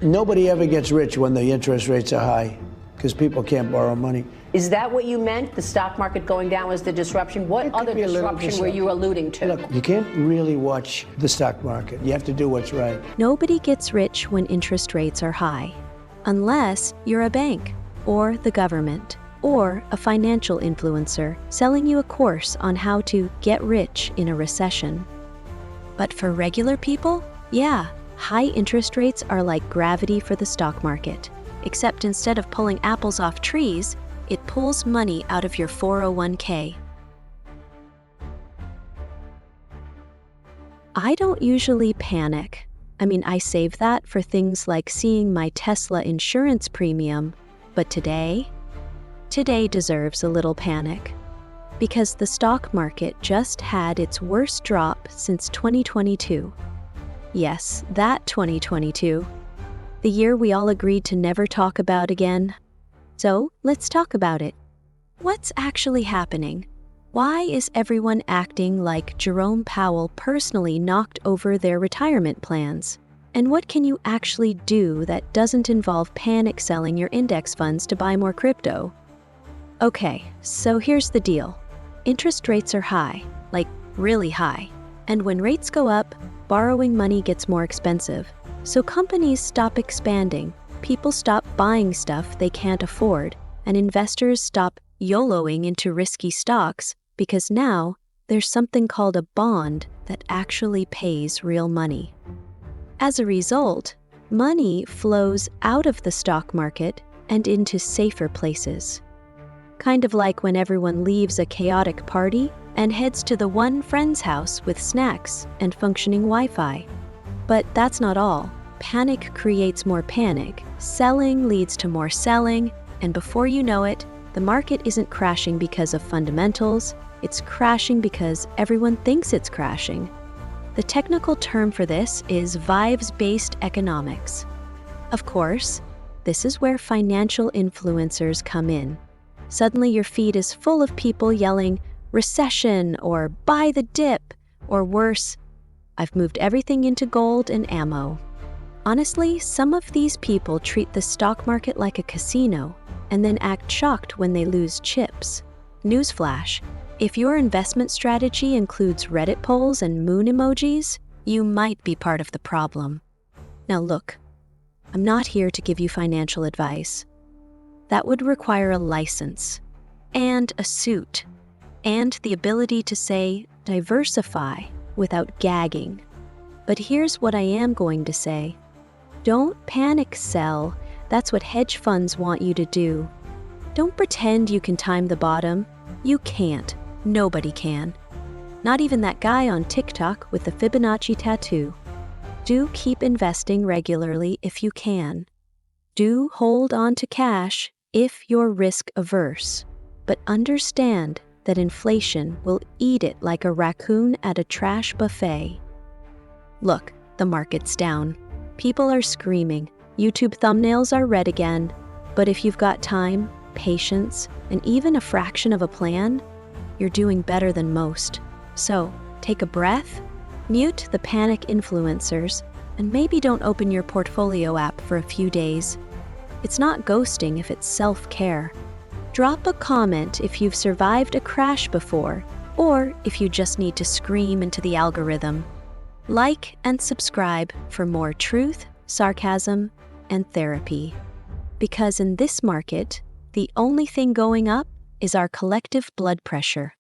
Nobody ever gets rich when the interest rates are high because people can't borrow money. Is that what you meant? The stock market going down was the disruption? What other disruption were you alluding to? Look, you can't really watch the stock market. You have to do what's right. Nobody gets rich when interest rates are high, unless you're a bank, or the government, or a financial influencer selling you a course on how to get rich in a recession. But for regular people, yeah, high interest rates are like gravity for the stock market, except instead of pulling apples off trees, it pulls money out of your 401k. I don't usually panic. I save that for things like seeing my Tesla insurance premium, but today deserves a little panic. Because the stock market just had its worst drop since 2022. Yes, that 2022. The year we all agreed to never talk about again. So, let's talk about it. What's actually happening? Why is everyone acting like Jerome Powell personally knocked over their retirement plans? And what can you actually do that doesn't involve panic selling your index funds to buy more crypto? Okay, so here's the deal. Interest rates are high, like really high. And when rates go up, borrowing money gets more expensive. So companies stop expanding, people stop buying stuff they can't afford, and investors stop YOLOing into risky stocks because now there's something called a bond that actually pays real money. As a result, money flows out of the stock market and into safer places. Kind of like when everyone leaves a chaotic party and heads to the one friend's house with snacks and functioning Wi-Fi. But that's not all. Panic creates more panic, selling leads to more selling, and before you know it, the market isn't crashing because of fundamentals, it's crashing because everyone thinks it's crashing. The technical term for this is vibes-based economics. Of course, this is where financial influencers come in. Suddenly your feed is full of people yelling, recession, or buy the dip, or worse, I've moved everything into gold and ammo. Honestly, some of these people treat the stock market like a casino and then act shocked when they lose chips. Newsflash, if your investment strategy includes Reddit polls and moon emojis, you might be part of the problem. Now look, I'm not here to give you financial advice. That would require a license, and a suit, and the ability to say, diversify, without gagging. But here's what I am going to say. Don't panic sell. That's what hedge funds want you to do. Don't pretend you can time the bottom. You can't. Nobody can. Not even that guy on TikTok with the Fibonacci tattoo. Do keep investing regularly if you can. Do hold on to cash if you're risk averse. But understand that inflation will eat it like a raccoon at a trash buffet. Look, the market's down. People are screaming. YouTube thumbnails are red again. But if you've got time, patience, and even a fraction of a plan, you're doing better than most. So, take a breath, mute the panic influencers, and maybe don't open your portfolio app for a few days. It's not ghosting if it's self-care. Drop a comment if you've survived a crash before, or if you just need to scream into the algorithm. Like and subscribe for more truth, sarcasm, and therapy. Because in this market, the only thing going up is our collective blood pressure.